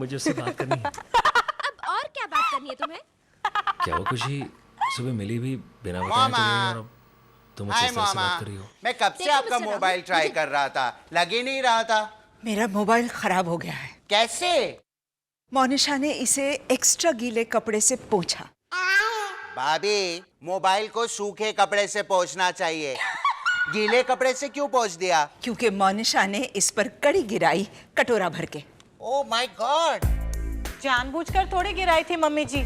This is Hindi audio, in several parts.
मुझे उससे बात करनी है। अब और क्या बात करनी है तुम्हें? क्या वो खुशी सुबह मिली भी बिना बताए चली गई और अब तुम मुझसे इस तरह से बात कर रही हो? मैं कब से आपका मोबाइल ट्राई कर रहा था, लग ही नहीं रहा था। मेरा मोबाइल खराब हो गया है। कैसे? मोनिशा ने इसे एक्स्ट्रा गीले कपड़े से पोंछा। भाभी, मोबाइल को सूखे कपड़े से पोंछना चाहिए, गीले कपड़े से क्यों पोंछ दिया? क्योंकि मोनिशा ने इस पर कड़ी गिराई कटोरा भर के। ओह माय गॉड! जानबूझकर थोड़ी गिराई थी मम्मी जी,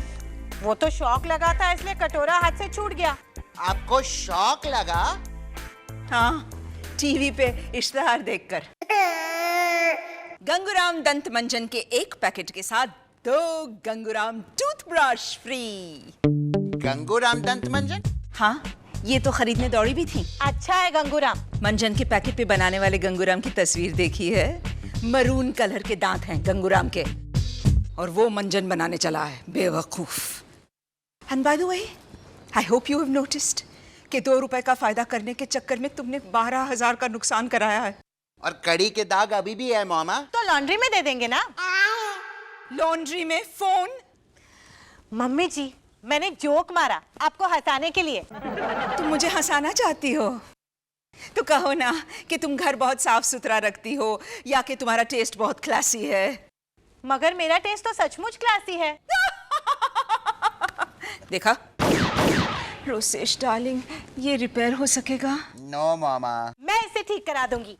वो तो शौक लगा था इसलिए कटोरा हाथ से छूट गया। आपको शौक लगा? हाँ, टीवी पे इश्तेहार देखकर। गंगूराम दंत मंजन के एक पैकेट के साथ 2 गंगूराम टूथब्रश फ्री। गंगूराम दंत मंजन? हाँ, ये तो खरीदने दौड़ी भी थी। अच्छा है गंगूराम। मंजन के पैकेट पे बनाने वाले गंगूराम की तस्वीर देखी है? मरून कलर के दांत हैं गंगूराम के, और वो मंजन बनाने चला है, बेवकूफ। And by the way, I hope you have noticed कि 2 रुपए का फायदा करने के चक्कर में तुमने 12,000 का नुकसान कराया है। और कड़ी के दाग अभी भी है मामा। तो लॉन्ड्री में दे देंगे ना। लॉन्ड्री में फोन? मम्मी जी, मैंने जोक मारा आपको हंसाने के लिए। तुम मुझे हंसाना चाहती हो तो कहो ना कि तुम घर बहुत साफ सुथरा रखती हो या कि तुम्हारा टेस्ट बहुत क्लासी है। मगर मेरा टेस्ट तो सचमुच क्लासी है। देखा रोसेश डार्लिंग, ये रिपेयर हो सकेगा? नो मामा। मैं इसे ठीक करा दूंगी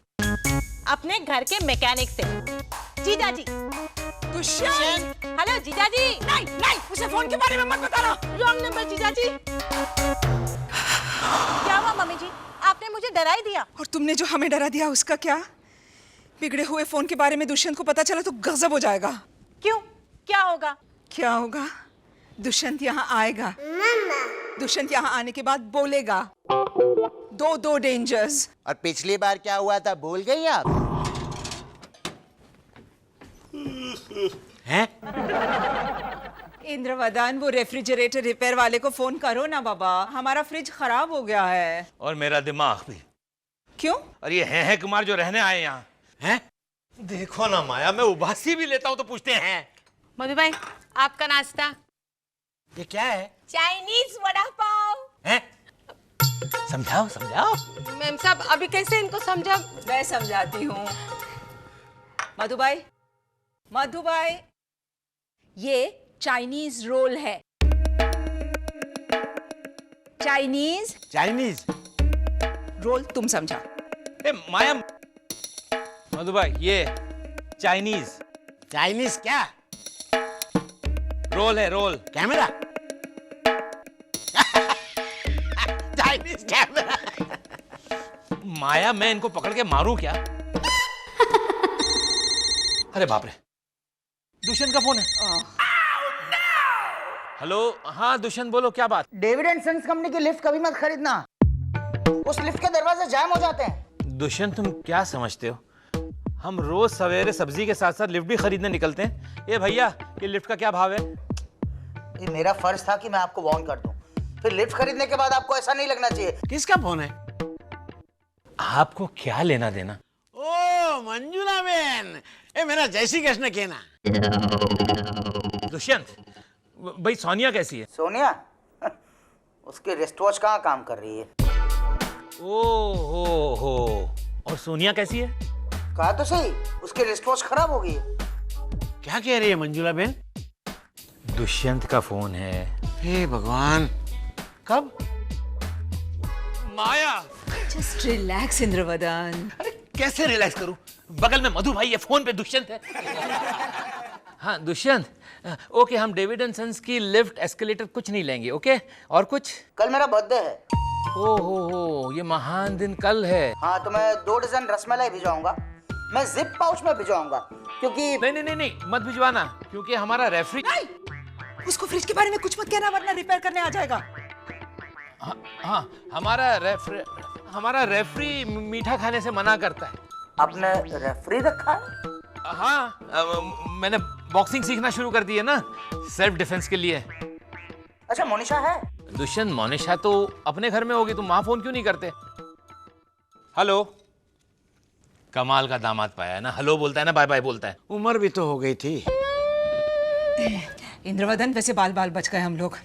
अपने घर के मैकेनिक से। जीजा जी। दुष्यंत! हेलो जीजा जी। नहीं नहीं, उसे फोन के बारे में मत बताना। रॉन्ग नंबर जीजा जी। क्या हुआ मम्मी जी, आपने मुझे डरा ही दिया। और तुमने जो हमें डरा दिया उसका क्या? बिगड़े हुए फोन के बारे में दुष्यंत को पता चला तो गजब हो जाएगा। क्यों, क्या होगा? क्या होगा? दुष्यंत यहाँ आएगा। दुष्यंत यहाँ आने के बाद बोलेगा 2 डेंजर्स। और पिछली बार क्या हुआ था भूल गई आप? हैं? इंद्रवदन, वो रेफ्रिजरेटर रिपेयर वाले को फोन करो ना बाबा, हमारा फ्रिज खराब हो गया है। और मेरा दिमाग भी। क्यों? और ये हैं कुमार जो रहने आए यहाँ हैं? देखो ना माया, मैं उबासी भी लेता हूँ तो पूछते हैं। मधु भाई, आपका नाश्ता। ये क्या है? चाइनीज वड़ा पाव। हैं? समझाओ समझाओ। मैम साहब, अभी कैसे इनको समझा? मैं समझाती हूँ। मधुबाई, मधुबाई, ये चाइनीज रोल है। चाइनीज चाइनीज रोल तुम समझा। ए माया, मधु भाई, ये चाइनीज चाइनीज क्या? रोल है, roll. Camera? Chinese camera? Maya, मैं इनको पकड़ के मारूं क्या? अरे बाप रे, दुष्यंत का फोन है। हेलो, हाँ दुष्यंत बोलो, क्या बात? डेविड एंड सन्स कंपनी की लिफ्ट कभी मत खरीदना, उस लिफ्ट के दरवाजे जाम हो जाते हैं। दुष्यंत, तुम क्या समझते हो? हम रोज सवेरे सब्जी के साथ साथ लिफ्ट भी खरीदने निकलते हैं। ये भैया, ये लिफ्ट का क्या भाव है? ये मेरा फर्ज था कि मैं आपको वार्न कर दूं, फिर लिफ्ट खरीदने के बाद आपको ऐसा नहीं लगना चाहिए। किसका फोन है? आपको क्या लेना देना? ओ मंजुला बेन, ए मेरा जय श्री कृष्ण कहना। दुष्यंत भाई, सोनिया कैसी है? सोनिया उसकी रिस्ट वॉच कहाँ काम कर रही है? हो। और सोनिया कैसी है? कहा तो सही, उसकी रिस्ट वॉच खराब हो गई है। क्या कह रही है मंजुला बेन? दुष्यंत का फोन है। हे भगवान, कब? माया, जस्ट रिलैक्स इंद्रवदन। अरे कैसे रिलैक्स करूं? बगल में मधु भाई, ये फोन पे दुष्यंत है। हाँ दुष्यंत, ओके, हम डेविड एंड सन्स की लिफ्ट एस्केलेटर कुछ नहीं लेंगे, ओके? और कुछ? कल मेरा बर्थडे है। हो, ये महान दिन कल है। हाँ, तो मैं 2 डजन रसमलाई भिजवाऊंगा। मैं जिप पाउच में भिजवाऊंगा क्योंकि नहीं, मत भिजवाना, क्योंकि हमारा रेफरी। उसको फ्रिज के बारे में कुछ मत कहना वरना रिपेयर करने आ जाएगा। हाँ, हमारा रेफरी मीठा खाने से मना करता है। आपने रेफरी रखा है? हाँ, मैंने बॉक्सिंग सीखना शुरू कर दी है ना, सेल्फ डिफेंस के लिए। अच्छा, मोनिशा है? दुष्यंत, मोनिशा तो अपने घर में होगी, तुम वहां फोन क्यों नहीं करते? हेलो, कमाल का दामाद पाया है ना, हेलो बोलता है ना, बाय बाय बोलता है। उम्र भी तो हो गई थी। इंद्रवदन, वैसे बाल बाल बच गए हम लोग।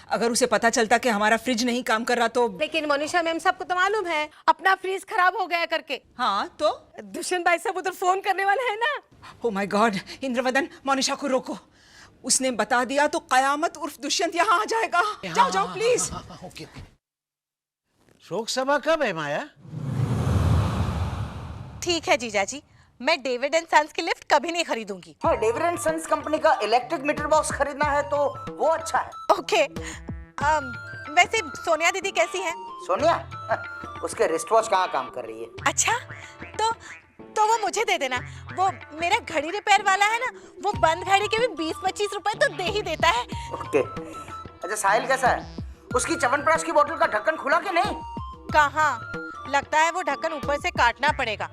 अगर उसे पता चलता कि हमारा फ्रिज नहीं काम कर रहा तो। लेकिन मोनिशा मैम सबको तो मालूम है अपना फ्रीज खराब हो गया करके। हाँ तो दुष्यंत भाई साहब उधर फोन करने वाले हैं ना। Oh my God, Indravadan Monisha को रोको। उसने बता दिया तो कयामत उर्फ दुष्यंत यहाँ आ जाएगा। जाओ जाओ प्लीज। Okay okay. शोक सभा कब है माया? ठीक है जीजाजी, मैं डेविड एंड सन्स की लिफ्ट कभी नहीं खरीदूंगी। हाँ, डेविड एंड सन्स कंपनी का इलेक्ट्रिक मीटर बॉक्स खरीदना है तो वो अच्छा है। ओके। वैसे सोनिया दीदी कैसी हैं? सोनिया उसके रिस्ट वॉच कहाँ काम कर रही है? अच्छा, तो वो मुझे दे देना। वो मेरा घड़ी रिपेयर वाला है ना, वो बंद घड़ी के भी 20-25 रुपए तो दे ही देता है। ओके। अच्छा, साहिल कैसा है? उसकी च्यवनप्राश की बोतल का ढक्कन खुला कि नहीं? कहाँ, लगता है वो ढक्कन ऊपर से काटना पड़ेगा।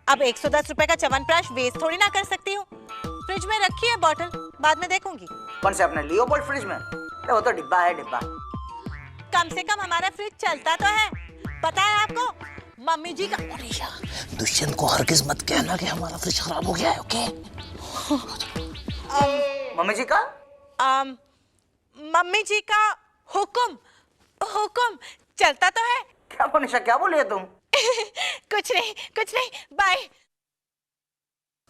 अब 110 रुपए का च्यवनप्राश वेस्ट थोड़ी ना कर सकती हूँ। फ्रिज में रखी है बॉटल, बाद में देखूंगी। कौन से, अपने लियोपोल्ड फ्रिज में? अरे वो तो डिब्बा है, डिब्बा। कम से कम हमारा फ्रिज चलता तो है। पता है आपको, मम्मी जी का। दुष्यंत को हरगिज मत कहना कि हमारा फ्रिज खराब हो गया है, ओके? मम्मी जी का? मम्मी जी का हुक्म चलता तो है। क्या मोनिशा, क्या बोल रही है तुम? कुछ नहीं, बाय।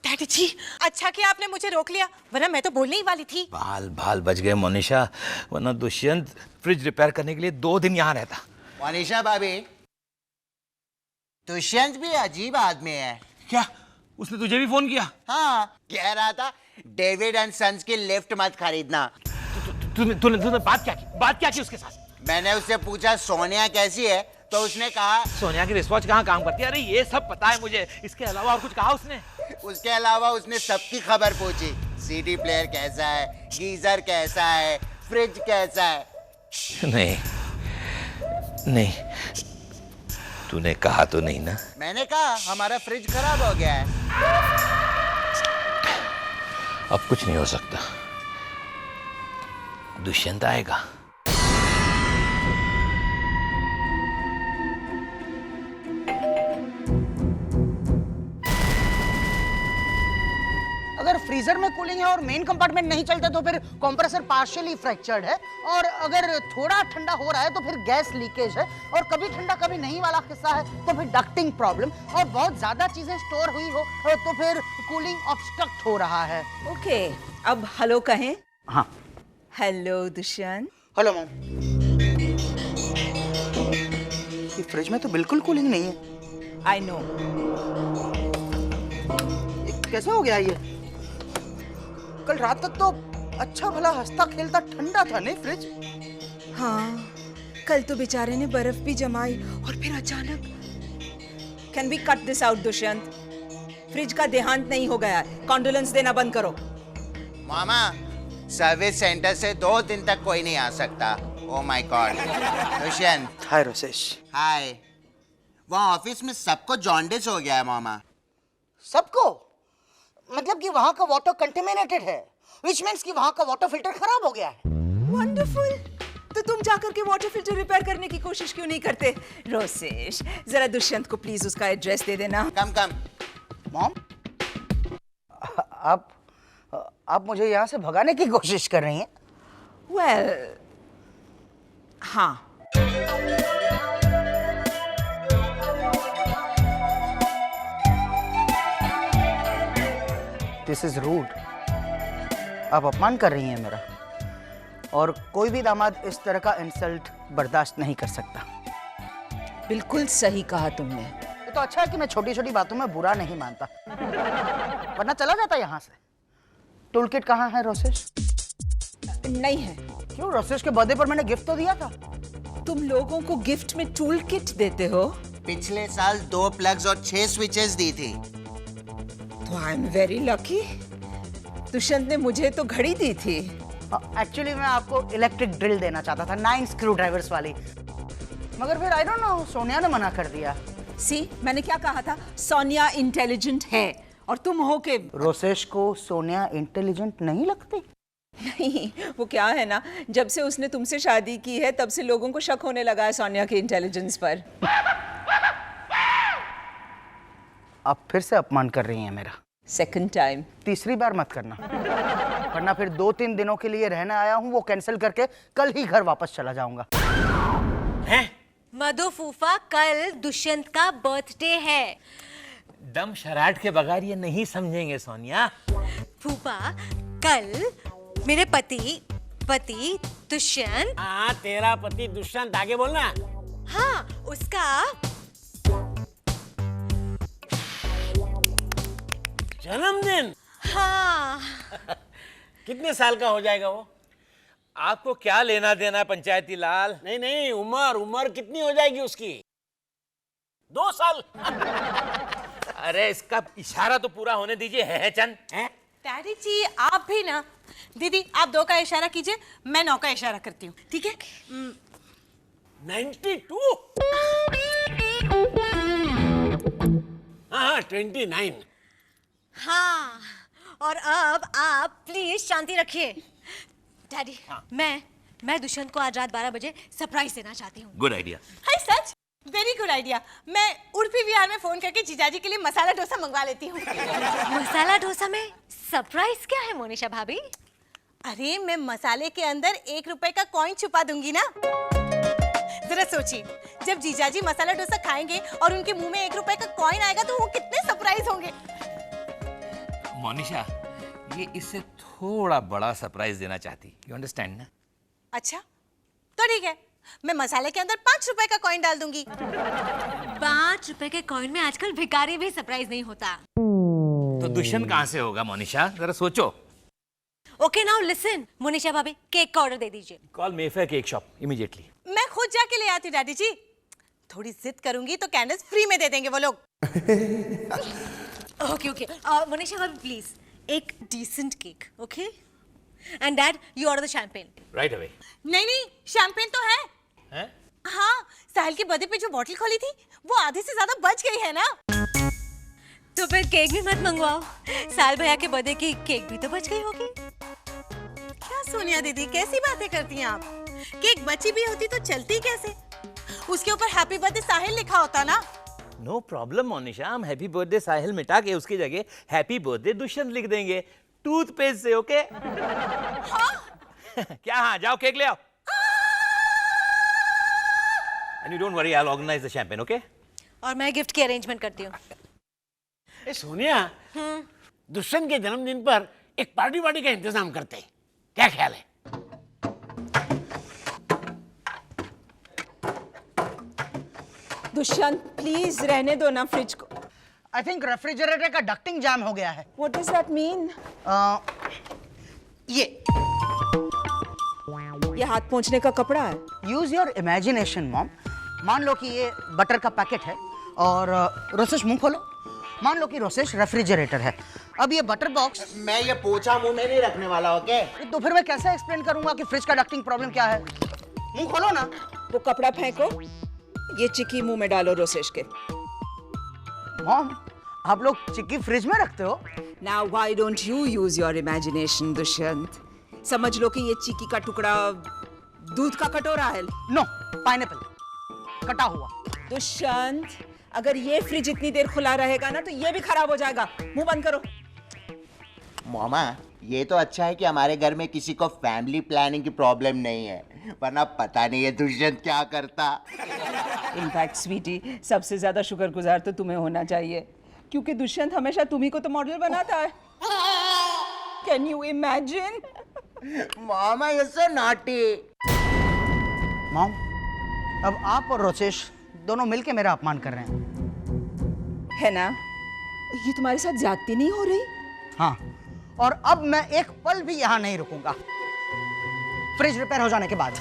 डैडी जी, अच्छा कि आपने मुझे रोक लिया, वरना मैं तो बोलने ही वाली थी। बाल बाल बच गए मोनिशा, वरना दुष्यंत फ्रिज रिपेयर करने के लिए 2 दिन यहाँ रहता। मनीषा भाभी, दुष्यंत भी अजीब आदमी है। क्या उसने तुझे भी फोन किया? हाँ, कह रहा था डेविड एंड सन्स की लिफ्ट मत खरीदना। तूने बात क्या की उसके साथ? मैंने उससे पूछा सोनिया कैसी है, तो उसने कहा सोनिया की रिस्वॉच कहाँ काम करती है। अरे ये सब पता है मुझे, इसके अलावा और कुछ कहा उसने? उसके अलावा उसने सबकी खबर पूछी। सीडी प्लेयर कैसा है, गीजर कैसा है, फ्रिज कैसा है। नहीं, तूने कहा तो नहीं ना? मैंने कहा हमारा फ्रिज खराब हो गया है। अब कुछ नहीं हो सकता, दुष्यंत आएगा। अगर फ्रीजर में कूलिंग है और मेन कंपार्टमेंट नहीं चलता तो फिर कंप्रेसर पार्शियली फ्रैक्चर्ड है, और अगर थोड़ा ठंडा हो रहा है तो फिर गैस लीकेज है, और कभी ठंडा कभी नहीं वाला हिस्सा है तो फिर डक्टिंग प्रॉब्लम, और बहुत ज्यादा चीजें स्टोर हुई हो तो फिर कूलिंग ऑब्स्ट्रक्ट हो रहा है। ओके, अब हेलो कहें। हाँ, हेलो दुष्यंत। Hello ma'am. ये फ्रिज में तो बिल्कुल कूलिंग नहीं है। I know. कैसे हो गया ये? कल रात तक तो अच्छा भला हंसता खेलता ठंडा था नहीं फ्रिज? हाँ, कल तो बेचारे ने बर्फ भी जमाई और फिर अचानक। Can we cut this out Dushyant? Fridge का देहांत नहीं हो गया है, कॉन्डोलेंस देना बंद करो। मामा, सर्विस सेंटर से 2 दिन तक कोई नहीं आ सकता। Oh my god. Dushyant. Hi Rosesh. Hi. वहाँ ऑफिस में सबको जॉन्डिस हो गया है मामा। सबको? मतलब कि वहाँ का वाटर कंटेमिनेटेड है, which means कि वहाँ का वाटर फिल्टर खराब हो गया है। वंडरफुल। तो तुम जाकर के वाटर फिल्टर रिपेयर करने की कोशिश क्यों नहीं करते? रोसेश, जरा दुष्यंत को प्लीज उसका एड्रेस दे देना। कम। मॉम, आप मुझे यहाँ से भगाने की कोशिश कर रही हैं? वेल, हाँ। This is rude. आप अपमान कर रही हैं मेरा, और कोई भी दामाद इस तरह का इंसल्ट बर्दाश्त नहीं कर सकता। बिल्कुल सही कहा तुमने। ये तो अच्छा है कि मैं छोटी छोटी बातों में बुरा नहीं मानता, वरना चला जाता यहाँ से। टूल किट कहाँ है रोसेश? नहीं है। क्यों? रोसेश के बर्थडे पर मैंने गिफ्ट तो दिया था। तुम लोगों को गिफ्ट में टूल किट देते हो? पिछले साल 2 प्लग्स और 6 स्विचेस दी थी। तो I am very lucky. Dushyant ने मुझे तो घड़ी दी थी। एक्चुअली मैं आपको इलेक्ट्रिक ड्रिल देना चाहता था, 9 स्क्रू ड्राइवर्स वाली, मगर फिर आई डोंट नो, सोनिया ने मना कर दिया। सी, मैंने क्या कहा था? सोनिया इंटेलिजेंट है और तुम हो के। रोसेश को सोनिया इंटेलिजेंट नहीं लगती? नहीं, वो क्या है ना, जब से उसने तुमसे शादी की है तब से लोगों को शक होने लगा है सोनिया के इंटेलिजेंस पर। आप फिर से अपमान कर रही हैं मेरा। Second time. तीसरी बार मत करना, वरना फिर 2-3 दिनों के लिए रहने आया हूँ वो कैंसिल करके कल ही घर वापस चला जाऊंगा। हैं? मधु फूफा, कल दुष्यंत का बर्थडे है। दम शराट के बगैर ये नहीं समझेंगे सोनिया। फूफा, कल मेरे पति दुष्यंत, हाँ तेरा पति दुष्यंत, आगे बोलना। हाँ उसका जन्मदिन। हाँ कितने साल का हो जाएगा वो? आपको क्या लेना देना पंचायती लाल? नहीं नहीं, उम्र कितनी हो जाएगी उसकी? 2 साल। अरे इसका इशारा तो पूरा होने दीजिए। है चंद है? डैडी जी आप भी ना। दीदी आप 2 का इशारा कीजिए, मैं 9 का इशारा करती हूँ, ठीक है? 92। हाँ 29। हाँ, और अब आप प्लीज शांति रखिए। डैडी, मैं दुष्यंत को आज रात 12 बजे सरप्राइज देना चाहती हूँ। Good idea. हाय सच, वेरी गुड आइडिया। मैं उर्फी विहार में फोन करके जीजाजी के लिए मसाला डोसा मंगवा लेती हूँ। मसाला डोसा में सरप्राइज क्या है मोनिशा भाभी? अरे मैं मसाले के अंदर 1 रुपए का कॉइन छुपा दूंगी ना। जरा सोचिए, जब जीजाजी मसाला डोसा खाएंगे और उनके मुंह में 1 रुपए का कॉइन आएगा तो वो कितने सरप्राइज होंगे। मोनिशा, ये इससे थोड़ा बड़ा सरप्राइज देना चाहती। यू अंडरस्टैंड ना? अच्छा तो ठीक है, मैं मसाले के अंदर 5 रुपए का कॉइन डाल दूंगी। 5 रुपए के कॉइन में आजकल भिखारी भी सरप्राइज नहीं होता। तो दुष्यंत कहाँ से होगा मोनिशा? जरा सोचो। ओके नाउ लिसन, मोनिशा भाभी केक का ऑर्डर दे दीजिए। Call Mayfair cake shop immediately. मैं खुद जाके ले आती हूँ डैडी जी। थोड़ी जिद करूंगी तो कैंडल्स फ्री में दे देंगे वो लोग। ओके मोनिशा भाभी प्लीज एक decent cake, okay? And dad you order the champagne. Right away. नहीं शैंपेन तो है। हैं? हाँ, साहिल के बर्थडे पे जो बोतल खोली थी वो आधे से ज्यादा बच गई है ना। तो फिर केक भी मत मंगवाओ, साल भैया के बर्थडे की केक भी तो बच गई होगी। क्या सोनिया दीदी कैसी बातें करती हैं आप? केक बची भी होती तो चलती कैसे? उसके ऊपर हैप्पी बर्थडे साहिल लिखा होता ना। नो प्रॉब्लम मोनिशा, हम हैप्पी बर्थडे साहिल मिटा के उसकी जगह हैप्पी बर्थडे दुष्यंत लिख देंगे टूथपेस्ट से। ओके? क्या? हाँ जाओ केक ले आओ। And you don't worry, I will organise the champagne. Okay? और मैं गिफ्ट की अरेंजमेंट करती हूँ। ए सोनिया, दुष्यंत के जन्मदिन पर एक पार्टी का इंतजाम करते हैं, क्या ख्याल है? दुष्यंत प्लीज रहने दो ना फ्रिज को। आई थिंक रेफ्रिजरेटर का डक्टिंग जाम हो गया है। What does that mean? ये हाथ पोंछने का कपड़ा है। Use your imagination mom. मान लो कि ये बटर का पैकेट है और रोसेश मुंह खोलो। मान लो कि रोसेश रेफ्रिजरेटर है। अब ये बटर बॉक्स, मैं ये पोछा मुंह में नहीं रखने वाला। ओके? तो फिर मैं कैसे एक्सप्लेन करूंगा कि फ्रिज का डक्टिंग प्रॉब्लम क्या है? मुंह खोलो ना। वो कपड़ा फेंको, ये चिक्की मुंह में डालो रोसेश के। मॉम, आप लोग चिक्की फ्रिज में रखते हो? Now why don't you use your imagination, Dushyant? समझ लो कि ये चिक्की का टुकड़ा दूध का कटोरा है। नो, पाइनएप्पल कटा हुआ। दुष्यंत, अगर ये फ्रिज इतनी देर खुला रहेगा ना तो ये भी खराब हो जाएगा। मुंह बंद करो। मामा, ये तो अच्छा है कि हमारे घर में किसी को फैमिली प्लानिंग की प्रॉब्लम नहीं है, वरना पता नहीं है दुष्यंत क्या करता। इनफैक्ट स्वीटी, सबसे ज्यादा शुक्रगुजार तो तुम्हें होना चाहिए, क्योंकि दुष्यंत हमेशा तुम्ही को तो मॉडल बनाता है। Can you imagine? मामा ये सो नॉटी। मॉम, अब आप और रोसेश दोनों मिलके मेरा अपमान कर रहे हैं। है ना? ये तुम्हारे साथ ज्यादती नहीं हो रही? हाँ, और अब मैं एक पल भी यहाँ नहीं रुकूंगा फ्रिज रिपेयर हो जाने के बाद।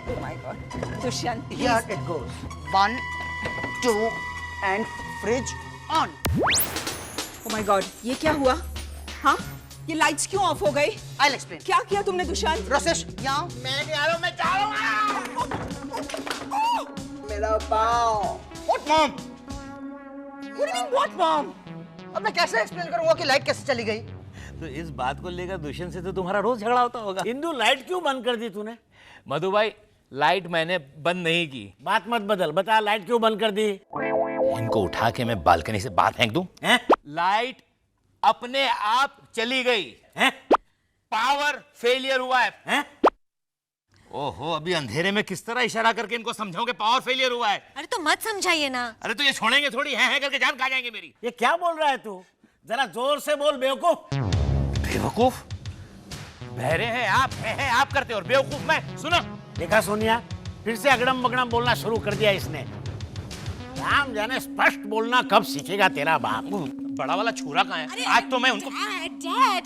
Oh my God, Dushyant, Here it goes. 1, 2 and fridge on. Oh my God, ये क्या हुआ? हाँ, ये लाइट्स क्यों ऑफ हो गई? I'll explain. क्या किया तुमने दुष्यंत? रोसेश, यहाँ। मैं नहीं आ रहा हूँ, मैं जा रहा हूँ। मेरा पाँव। What mom? What do you mean what mom? अब मैं कैसे एक्सप्लेन करूंगा कि लाइट कैसे चली गई? तो इस बात को लेकर दुष्यंत से तो तुम्हारा रोज झगड़ा होता होगा। इंदु, लाइट क्यों बंद कर दी तूने? मधु भाई, लाइट मैंने बंद नहीं की। बात मत बदल, बता लाइट क्यों बंद कर दी? इनको उठा के मैं बालकनी से बाहर फेंक दूं? हैं? लाइट अपने आप चली गई है, पावर फेलियर हुआ है? ओहो, अभी अंधेरे में किस तरह इशारा करके इनको समझाओगे पावर फेलियर हुआ है? अरे तो मत समझाइए ना। अरे तो ये छोड़ेंगे थोड़ी, है करके जान खा जाएंगे मेरी। ये क्या बोल रहा है तू? जरा जोर से बोल बेवकूफ। बेवकूफ? बहरे हैं आप करते हो और बेवकूफ मैं। सुनो, देखा सोनिया, फिर से अगड़म बगड़म बोलना शुरू कर दिया इसने। राम जाने स्पष्ट बोलना कब सीखेगा तेरा बाप। बड़ा वाला छुरा कहाँ है? आज तो मैं उनको। डैड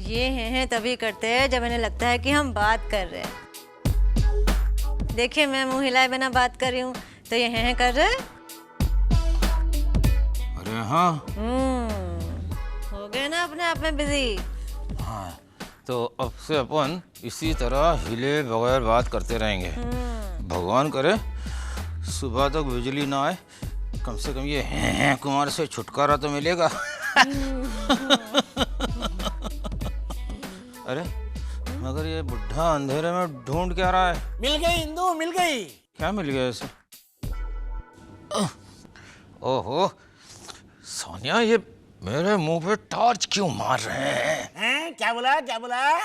ये हैं तभी करते हैं जब इन्हें लगता है कि हम बात कर रहे हैं। देखिए मैं मुंह हिलाए बिना बात कर रही हूँ तो ये हैं कर रहे हैं। अरे हाँ, हो गए ना अपने आप में बिजी। हाँ, तो अब से अपन इसी तरह हिले बगैर बात करते रहेंगे। भगवान करे सुबह तक बिजली ना आए, कम से कम ये हैं कुमार से छुटकारा तो मिलेगा। अरे मगर ये बुढ़ा अंधेरे में ढूंढ क्या रहा है? मिल गई इंदू, मिल गई। क्या मिल गया इसे? ओहो सोनिया, ये मेरे मुंह पे टॉर्च क्यों मार रहे हैं? क्या बोला, क्या बोला?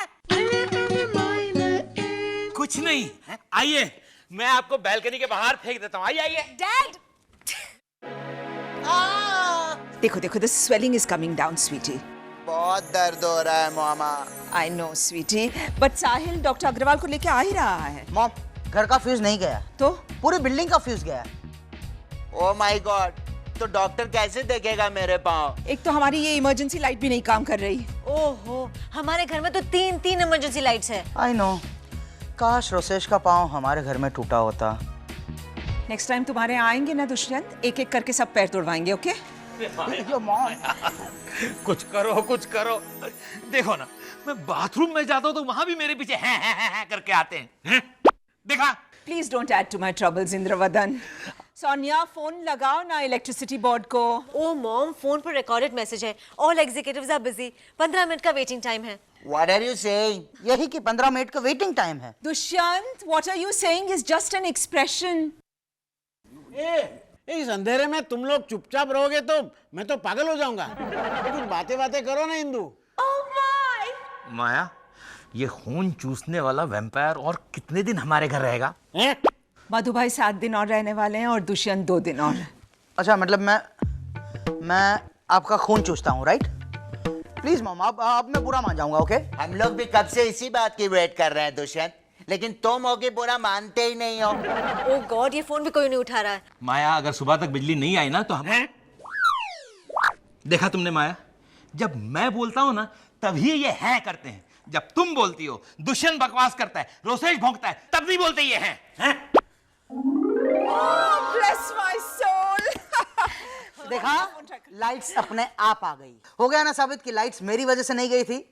कुछ नहीं, आइए मैं आपको बैल्कनी के बाहर फेंक देता हूँ। आइए डैड देखो देखो, the swelling is coming down sweetie. बहुत दर्द हो रहा है मामा। I know sweetie, but Sahil doctor Agarwal को लेके आ ही रहा है। मॉम, घर का फ्यूज नहीं गया तो पूरी बिल्डिंग का फ्यूज गया। ओ माय गॉड, तो डॉक्टर कैसे देखेगा मेरे पाँव? एक तो हमारी ये इमरजेंसी लाइट भी नहीं काम कर रही। ओहो, हमारे घर में तो 3 इमरजेंसी लाइट्स है। आई नो, काश रोसेश का पाँव हमारे घर में टूटा होता। नेक्स्ट टाइम तुम्हारे यहाँ आएंगे ना दुष्यंत, एक एक करके सब पैर तोड़वाएंगे, ओके? कुछ करो, कुछ करो। देखो ना, मैं बाथरूम में जाता हूँ तो वहां भी मेरे पीछे हैं करके आते हैं। देखा? Please don't add to my troubles Indravadan. Sonia, phone लगाओ ना इलेक्ट्रिसिटी बोर्ड को। ओ मॉम, फोन पर रिकॉर्डेड मैसेज है। All executives are busy. 15 minute का वेटिंग टाइम है। What are you saying? यही कि 15 मिनट का वेटिंग टाइम है। Dushyant, what are you saying is just an expression. इस अंधेरे में तुम लोग चुपचाप रहोगे तो मैं तो पागल हो जाऊंगा। कुछ बातें बातें करो ना इंदू। माया, ये खून चूसने वाला वैम्पायर और कितने दिन हमारे घर रहेगा? मधु भाई 7 दिन और रहने वाले हैं और दुष्यंत 2 दिन और। अच्छा, मतलब मैं आपका खून चूसता हूँ, राइट? प्लीज मॉम, अब मैं बुरा मान जाऊंगा, ओके? हम लोग भी कब से इसी बात की वेट कर रहे हैं दुष्यंत, लेकिन तुम होके बुरा मानते ही नहीं हो। ओ गॉड, ये फोन भी कोई नहीं उठा रहा है। माया, अगर सुबह तक बिजली नहीं आई ना तो हम। देखा तुमने माया, जब मैं बोलता हूँ ना तभी ये है करते हैं, जब तुम बोलती हो दुष्यंत बकवास करता है, रोसेश भौंकता है, तब नहीं बोलते ये हैं। Bless my soul. देखा, लाइट्स अपने आप आ गई। हो गया ना साबित कि लाइट्स मेरी वजह से नहीं गई थी।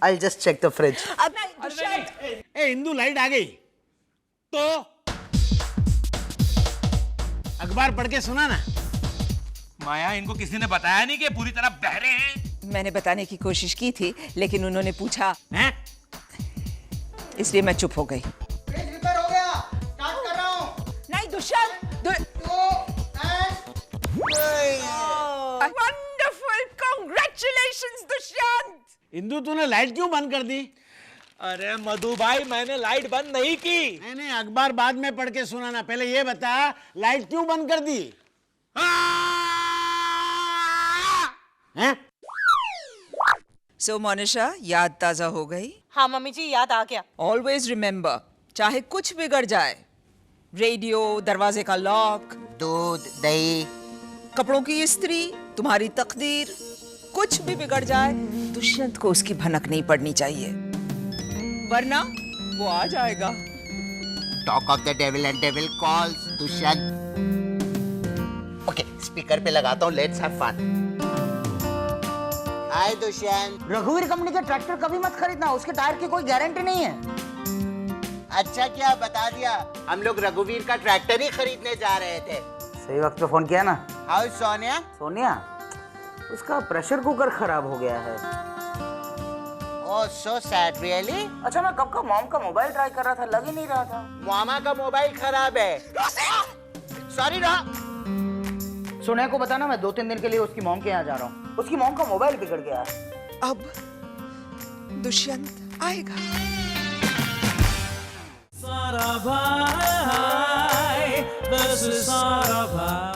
I'll just check the fridge. अब दुष्यंत, इंदू, लाइट आ गई तो अखबार पढ़ के सुना ना। माया, इनको किसी ने बताया नहीं कि पूरी तरह बहरे हैं? मैंने बताने की कोशिश की थी लेकिन उन्होंने पूछा, हैं? इसलिए मैं चुप हो गई। रिपेयर हो गया, स्टार्ट कर रहा हूँ। नहीं दुष्यंत, वंडरफुल, कांग्रेचुलेशंस दुष्यंत। इंदू, तूने लाइट क्यों बंद कर दी? अरे मधु भाई, मैंने लाइट बंद नहीं की। नहीं, अखबार बाद में पढ़ के सुनाना, पहले ये बता लाइट क्यों बंद कर दी? हैं? सो मोनिशा, याद ताजा हो गई? हाँ मम्मी जी, याद आ गया। ऑलवेज रिमेम्बर, चाहे कुछ बिगड़ जाए, रेडियो, दरवाजे का लॉक, दूध, दही, कपड़ों की इस्त्री, तुम्हारी तकदीर, कुछ भी बिगड़ जाए दुष्यंत को उसकी भनक नहीं पड़नी चाहिए, वरना वो आ जाएगा। Talk of the devil and devil calls Dushyant. Okay, speaker पे लगाता हूँ, लेट्स हैव फन। हाय दुष्यंत। रघुवीर कंपनी के ट्रैक्टर कभी मत खरीदना, उसके टायर की कोई गारंटी नहीं है। अच्छा क्या बता दिया, हम लोग रघुवीर का ट्रैक्टर ही खरीदने जा रहे थे। सही वक्त पे फोन किया ना। हाउ सोनिया? सोनिया, उसका प्रेशर कुकर खराब हो गया है। ओह सो सैड, रियली? अच्छा, मैं कब का मॉम का मोबाइल ट्राई कर रहा था, लग ही नहीं रहा था। मामा का मोबाइल खराब है। सॉरी रहा। सुनय को बताना, मैं 2-3 दिन के लिए उसकी मॉम के यहाँ जा रहा हूँ। उसकी मॉम का मोबाइल बिगड़ गया है। अब दुष्यंत आएगा। Sarabhai, this is Sarabhai.